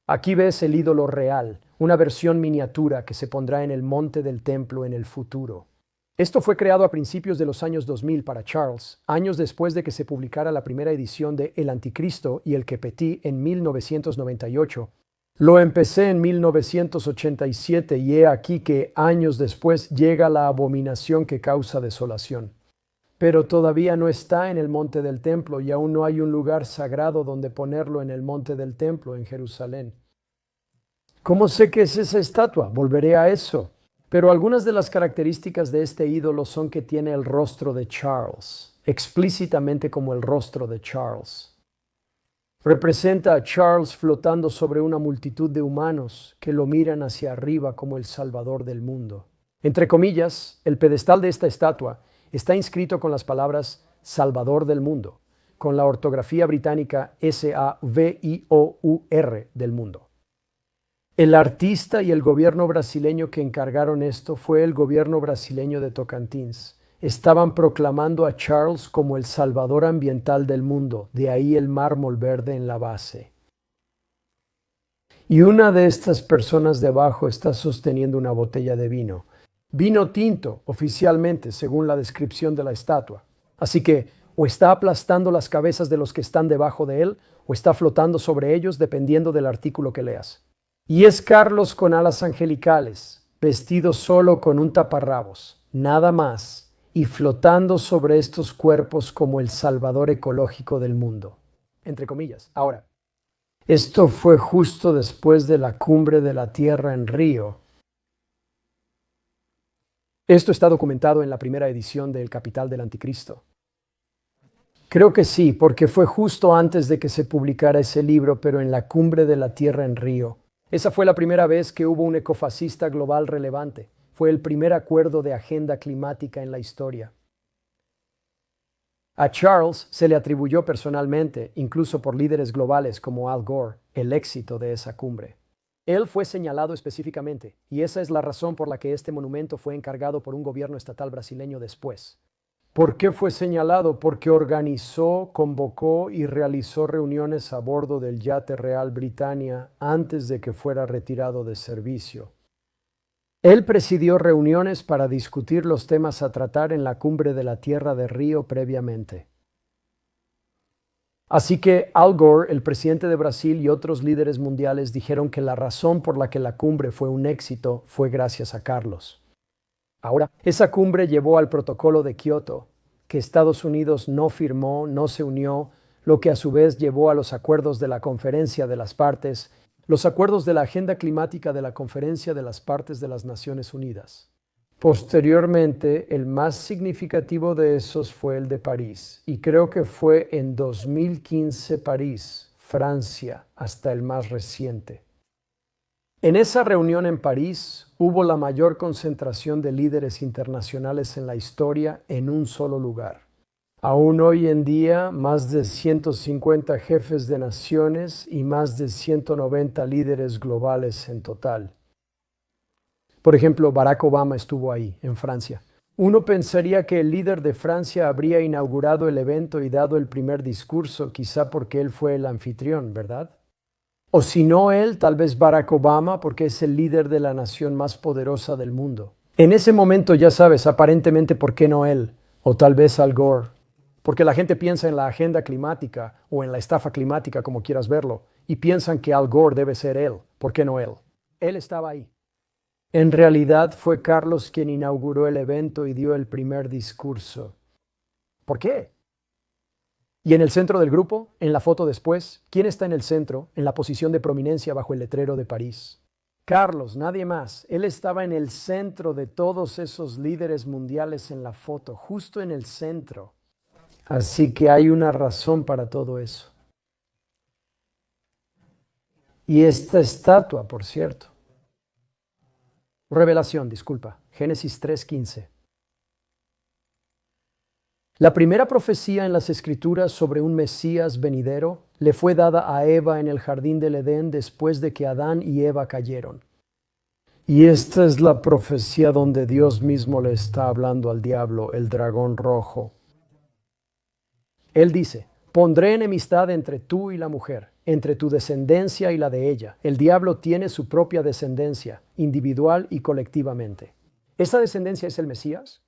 Aquí ves el ídolo real, una versión miniatura que se pondrá en el monte del templo en el futuro. Esto fue creado a principios de los años 2000 para Charles, años después de que se publicara la primera edición de El Anticristo y el Kepetí en 1998. Lo empecé en 1987 y he aquí que años después llega la abominación que causa desolación. Pero todavía no está en el monte del templo y aún no hay un lugar sagrado donde ponerlo en el monte del templo en Jerusalén. ¿Cómo sé que es esa estatua? Volveré a eso. Pero algunas de las características de este ídolo son que tiene el rostro de Charles, explícitamente como el rostro de Charles. Representa a Charles flotando sobre una multitud de humanos que lo miran hacia arriba como el Salvador del mundo. Entre comillas, el pedestal de esta estatua está inscrito con las palabras Salvador del mundo, con la ortografía británica SAVIOUR del mundo. El artista y el gobierno brasileño que encargaron esto fue el gobierno brasileño de Tocantins. Estaban proclamando a Charles como el salvador ambiental del mundo, de ahí el mármol verde en la base. Y una de estas personas debajo está sosteniendo una botella de vino. Vino tinto, oficialmente, según la descripción de la estatua. Así que o está aplastando las cabezas de los que están debajo de él, o está flotando sobre ellos, dependiendo del artículo que leas. Y es Carlos con alas angelicales, vestido solo con un taparrabos, nada más, y flotando sobre estos cuerpos como el salvador ecológico del mundo. Entre comillas. Ahora, esto fue justo después de la cumbre de la Tierra en Río. Esto está documentado en la primera edición de El Capital del Anticristo. Creo que sí, porque fue justo antes de que se publicara ese libro, pero en la cumbre de la Tierra en Río. Esa fue la primera vez que hubo un ecofascista global relevante. Fue el primer acuerdo de agenda climática en la historia. A Charles se le atribuyó personalmente, incluso por líderes globales como Al Gore, el éxito de esa cumbre. Él fue señalado específicamente, y esa es la razón por la que este monumento fue encargado por un gobierno estatal brasileño después. ¿Por qué fue señalado? Porque organizó, convocó y realizó reuniones a bordo del yate Real Britannia antes de que fuera retirado de servicio. Él presidió reuniones para discutir los temas a tratar en la cumbre de la Tierra de Río previamente. Así que Al Gore, el presidente de Brasil y otros líderes mundiales dijeron que la razón por la que la cumbre fue un éxito fue gracias a Carlos. Ahora, esa cumbre llevó al Protocolo de Kioto, que Estados Unidos no firmó, no se unió, lo que a su vez llevó a los acuerdos de la Conferencia de las Partes, los acuerdos de la Agenda Climática de la Conferencia de las Partes de las Naciones Unidas. Posteriormente, el más significativo de esos fue el de París, y creo que fue en 2015 París, Francia, hasta el más reciente. En esa reunión en París hubo la mayor concentración de líderes internacionales en la historia en un solo lugar. Aún hoy en día, más de 150 jefes de naciones y más de 190 líderes globales en total. Por ejemplo, Barack Obama estuvo ahí, en Francia. Uno pensaría que el líder de Francia habría inaugurado el evento y dado el primer discurso, quizá porque él fue el anfitrión, ¿verdad? O si no él, tal vez Barack Obama, porque es el líder de la nación más poderosa del mundo. En ese momento, ya sabes, aparentemente, ¿por qué no él? O tal vez Al Gore. Porque la gente piensa en la agenda climática o en la estafa climática, como quieras verlo, y piensan que Al Gore debe ser él. ¿Por qué no él? Él estaba ahí. En realidad fue Carlos quien inauguró el evento y dio el primer discurso. ¿Por qué? Y en el centro del grupo, en la foto después, ¿quién está en el centro, en la posición de prominencia bajo el letrero de París? Carlos, nadie más. Él estaba en el centro de todos esos líderes mundiales en la foto, justo en el centro. Así que hay una razón para todo eso. Y esta estatua, por cierto. Revelación, disculpa. Génesis 3:15. La primera profecía en las Escrituras sobre un Mesías venidero le fue dada a Eva en el jardín del Edén después de que Adán y Eva cayeron. Y esta es la profecía donde Dios mismo le está hablando al diablo, el dragón rojo. Él dice, pondré enemistad entre tú y la mujer, entre tu descendencia y la de ella. El diablo tiene su propia descendencia, individual y colectivamente. ¿Esa descendencia es el Mesías?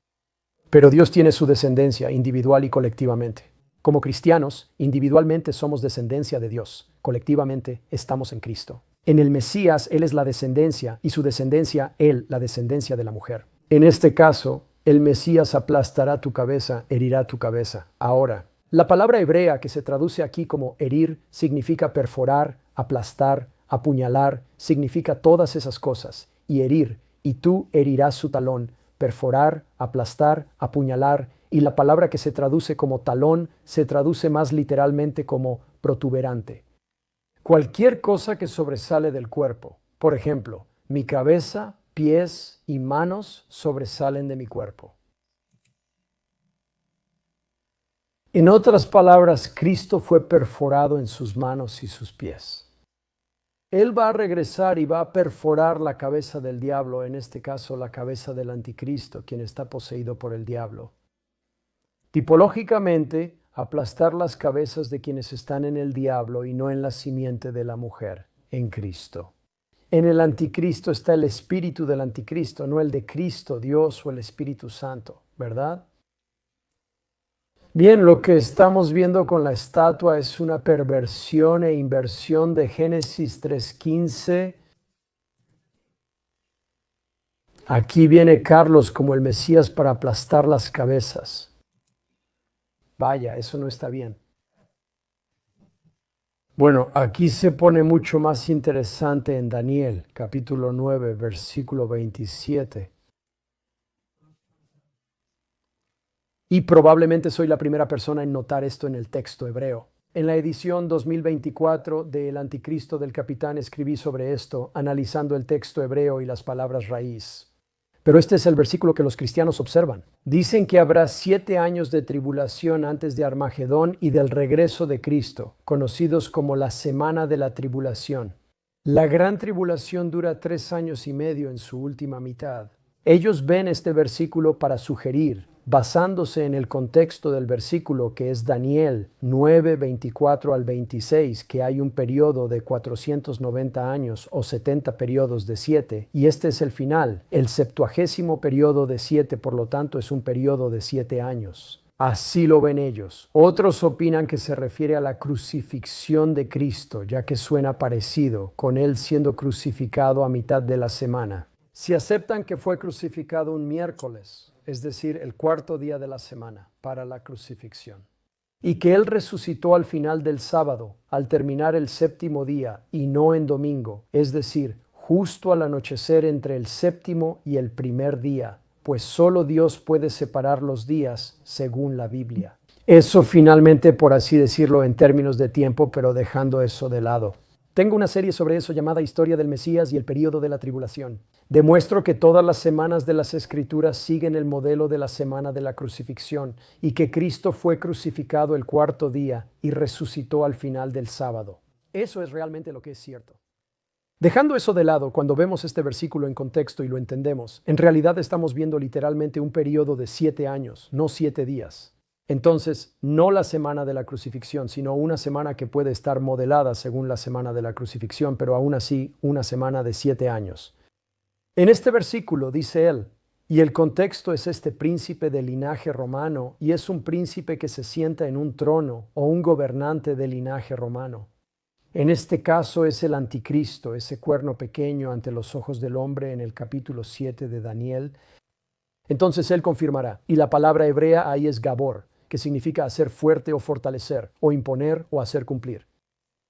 Pero Dios tiene su descendencia individual y colectivamente. Como cristianos, individualmente somos descendencia de Dios, colectivamente estamos en Cristo. En el Mesías, Él es la descendencia y su descendencia, Él, la descendencia de la mujer. En este caso, el Mesías aplastará tu cabeza, herirá tu cabeza. Ahora, la palabra hebrea que se traduce aquí como herir significa perforar, aplastar, apuñalar, significa todas esas cosas. Y herir, y tú herirás su talón, perforar, aplastar, apuñalar, y la palabra que se traduce como talón se traduce más literalmente como protuberante. Cualquier cosa que sobresale del cuerpo, por ejemplo, mi cabeza, pies y manos sobresalen de mi cuerpo. En otras palabras, Cristo fue perforado en sus manos y sus pies. Él va a regresar y va a perforar la cabeza del diablo, en este caso la cabeza del anticristo, quien está poseído por el diablo. Tipológicamente, aplastar las cabezas de quienes están en el diablo y no en la simiente de la mujer, en Cristo. En el anticristo está el espíritu del anticristo, no el de Cristo, Dios o el Espíritu Santo, ¿verdad? Bien, lo que estamos viendo con la estatua es una perversión e inversión de Génesis 3:15. Aquí viene Carlos como el Mesías para aplastar las cabezas. Vaya, eso no está bien. Bueno, aquí se pone mucho más interesante en Daniel, capítulo 9, versículo 27. Y probablemente soy la primera persona en notar esto en el texto hebreo. En la edición 2024 de El Anticristo del Capitán escribí sobre esto, analizando el texto hebreo y las palabras raíz. Pero este es el versículo que los cristianos observan. Dicen que habrá 7 años de tribulación antes de Armagedón y del regreso de Cristo, conocidos como la semana de la tribulación. La gran tribulación dura 3 años y medio en su última mitad. Ellos ven este versículo para sugerir, basándose en el contexto del versículo que es Daniel 9, 24 al 26, que hay un periodo de 490 años o 70 periodos de 7, y este es el final. El 70º periodo de 7, por lo tanto, es un periodo de 7 años. Así lo ven ellos. Otros opinan que se refiere a la crucifixión de Cristo, ya que suena parecido, con él siendo crucificado a mitad de la semana. Si aceptan que fue crucificado un miércoles, es decir, el 4º día de la semana para la crucifixión, y que él resucitó al final del sábado, al terminar el 7º día y no en domingo, es decir, justo al anochecer entre el 7º y el 1er día, pues solo Dios puede separar los días según la Biblia. Eso finalmente, por así decirlo, en términos de tiempo, pero dejando eso de lado. Tengo una serie sobre eso llamada Historia del Mesías y el período de la tribulación. Demuestro que todas las semanas de las Escrituras siguen el modelo de la semana de la crucifixión y que Cristo fue crucificado el 4º día y resucitó al final del sábado. Eso es realmente lo que es cierto. Dejando eso de lado, cuando vemos este versículo en contexto y lo entendemos, en realidad estamos viendo literalmente un período de 7 años, no 7 días. Entonces, no la semana de la crucifixión, sino una semana que puede estar modelada según la semana de la crucifixión, pero aún así una semana de 7 años. En este versículo dice él, y el contexto es este príncipe de linaje romano, y es un príncipe que se sienta en un trono o un gobernante de linaje romano. En este caso es el anticristo, ese cuerno pequeño ante los ojos del hombre en el capítulo 7 de Daniel. Entonces él confirmará, y la palabra hebrea ahí es gabor, que significa hacer fuerte o fortalecer, o imponer o hacer cumplir.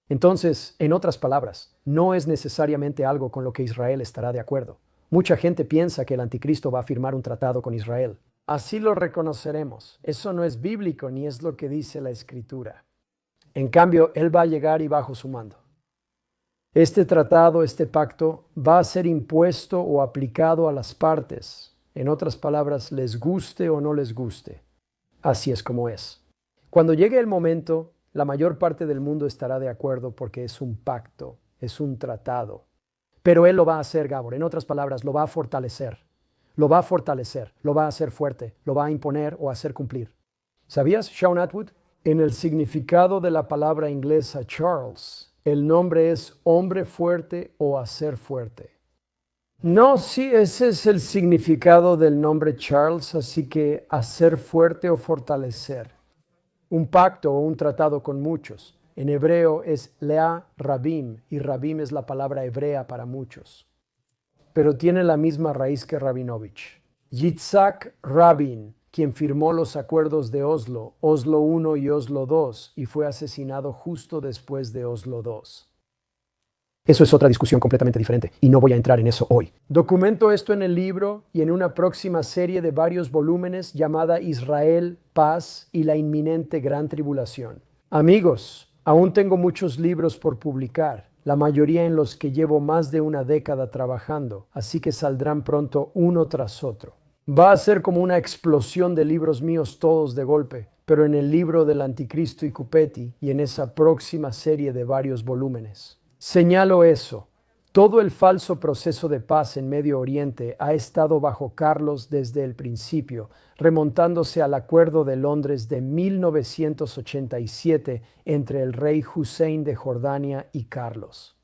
Entonces, en otras palabras, no es necesariamente algo con lo que Israel estará de acuerdo. Mucha gente piensa que el anticristo va a firmar un tratado con Israel. Así lo reconoceremos. Eso no es bíblico ni es lo que dice la Escritura. En cambio, él va a llegar y bajo su mando. Este tratado, este pacto, va a ser impuesto o aplicado a las partes. En otras palabras, les guste o no les guste. Así es como es. Cuando llegue el momento, la mayor parte del mundo estará de acuerdo porque es un pacto, es un tratado. Pero él lo va a hacer, Gabor. En otras palabras, lo va a fortalecer. Lo va a fortalecer, lo va a hacer fuerte, lo va a imponer o hacer cumplir. ¿Sabías, Sean Atwood? En el significado de la palabra inglesa Charles, El nombre es hombre fuerte o hacer fuerte. No, sí, ese es el significado del nombre Charles, así que hacer fuerte o fortalecer. Un pacto o un tratado con muchos. En hebreo es Lea Rabim, y Rabim es la palabra hebrea para muchos. Pero tiene la misma raíz que Rabinovich. Yitzhak Rabin, quien firmó los acuerdos de Oslo, Oslo I y Oslo II, y fue asesinado justo después de Oslo II. Eso es otra discusión completamente diferente, y no voy a entrar en eso hoy. Documento esto en el libro y en una próxima serie de varios volúmenes llamada Israel, Paz y la inminente Gran Tribulación. Amigos, aún tengo muchos libros por publicar, la mayoría en los que llevo más de una década trabajando, así que saldrán pronto uno tras otro. Va a ser como una explosión de libros míos todos de golpe, pero en el libro del Anticristo y Cupetti y en esa próxima serie de varios volúmenes. Señalo eso. Todo el falso proceso de paz en Medio Oriente ha estado bajo Carlos desde el principio, remontándose al Acuerdo de Londres de 1987 entre el rey Hussein de Jordania y Carlos.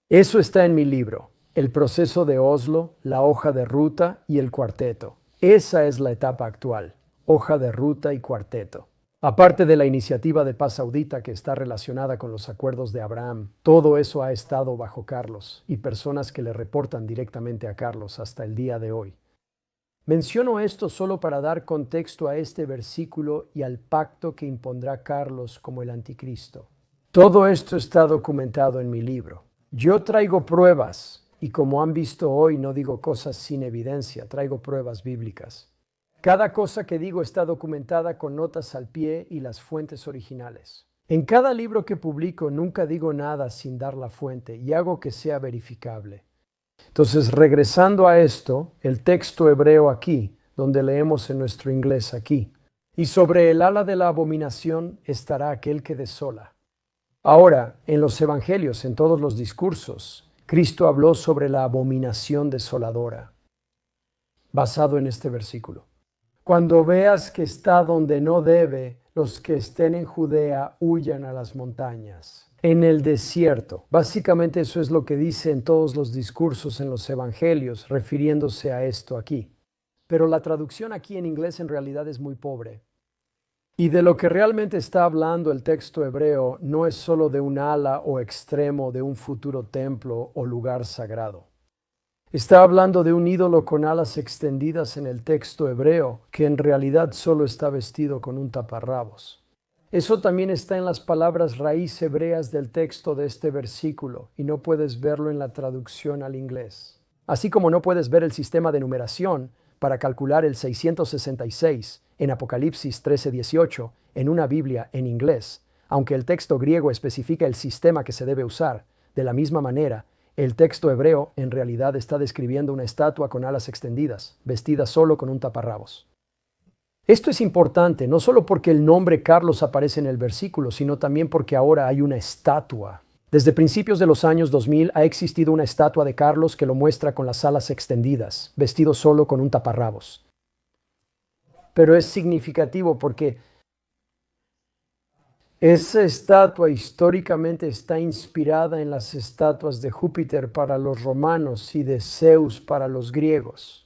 Eso está en mi libro, el proceso de Oslo, la hoja de ruta y el cuarteto. Esa es la etapa actual, hoja de ruta y cuarteto. Aparte de la iniciativa de paz saudita que está relacionada con los acuerdos de Abraham, todo eso ha estado bajo Carlos y personas que le reportan directamente a Carlos hasta el día de hoy. Menciono esto solo para dar contexto a este versículo y al pacto que impondrá Carlos como el anticristo. Todo esto está documentado en mi libro. Yo traigo pruebas y como han visto hoy no digo cosas sin evidencia, traigo pruebas bíblicas. Cada cosa que digo está documentada con notas al pie y las fuentes originales. En cada libro que publico nunca digo nada sin dar la fuente y hago que sea verificable. Entonces, regresando a esto, el texto hebreo aquí, donde leemos en nuestro inglés aquí. Y sobre el ala de la abominación estará aquel que desola. Ahora, en los evangelios, en todos los discursos, Cristo habló sobre la abominación desoladora, basado en este versículo. Cuando veas que está donde no debe, los que estén en Judea huyan a las montañas. En el desierto. Básicamente eso es lo que dice en todos los discursos en los evangelios, refiriéndose a esto aquí. Pero la traducción aquí en inglés en realidad es muy pobre. Y de lo que realmente está hablando el texto hebreo no es solo de un ala o extremo de un futuro templo o lugar sagrado. Está hablando de un ídolo con alas extendidas en el texto hebreo, que en realidad solo está vestido con un taparrabos. Eso también está en las palabras raíz hebreas del texto de este versículo, y no puedes verlo en la traducción al inglés. Así como no puedes ver el sistema de numeración para calcular el 666 en Apocalipsis 13:18 en una Biblia en inglés, aunque el texto griego especifica el sistema que se debe usar, de la misma manera, el texto hebreo en realidad está describiendo una estatua con alas extendidas, vestida solo con un taparrabos. Esto es importante, no solo porque el nombre Carlos aparece en el versículo, sino también porque ahora hay una estatua. Desde principios de los años 2000 ha existido una estatua de Carlos que lo muestra con las alas extendidas, vestido solo con un taparrabos. Pero es significativo porque esa estatua históricamente está inspirada en las estatuas de Júpiter para los romanos y de Zeus para los griegos.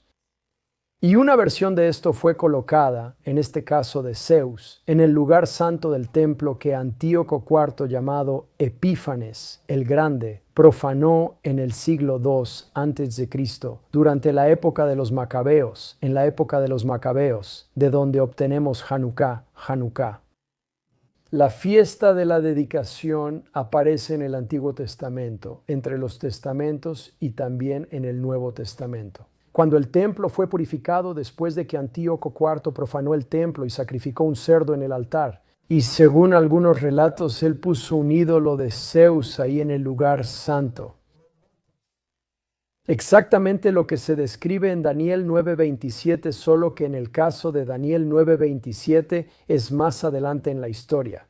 Y una versión de esto fue colocada, en este caso de Zeus, en el lugar santo del templo que Antíoco IV, llamado Epífanes el Grande, profanó en el siglo II a.C., durante la época de los Macabeos, en la época de los Macabeos, de donde obtenemos Hanukkah. La fiesta de la dedicación aparece en el Antiguo Testamento, entre los testamentos y también en el Nuevo Testamento. Cuando el templo fue purificado después de que Antíoco IV profanó el templo y sacrificó un cerdo en el altar, y según algunos relatos él puso un ídolo de Zeus ahí en el lugar santo. Exactamente lo que se describe en Daniel 9:27, solo que en el caso de Daniel 9:27 es más adelante en la historia.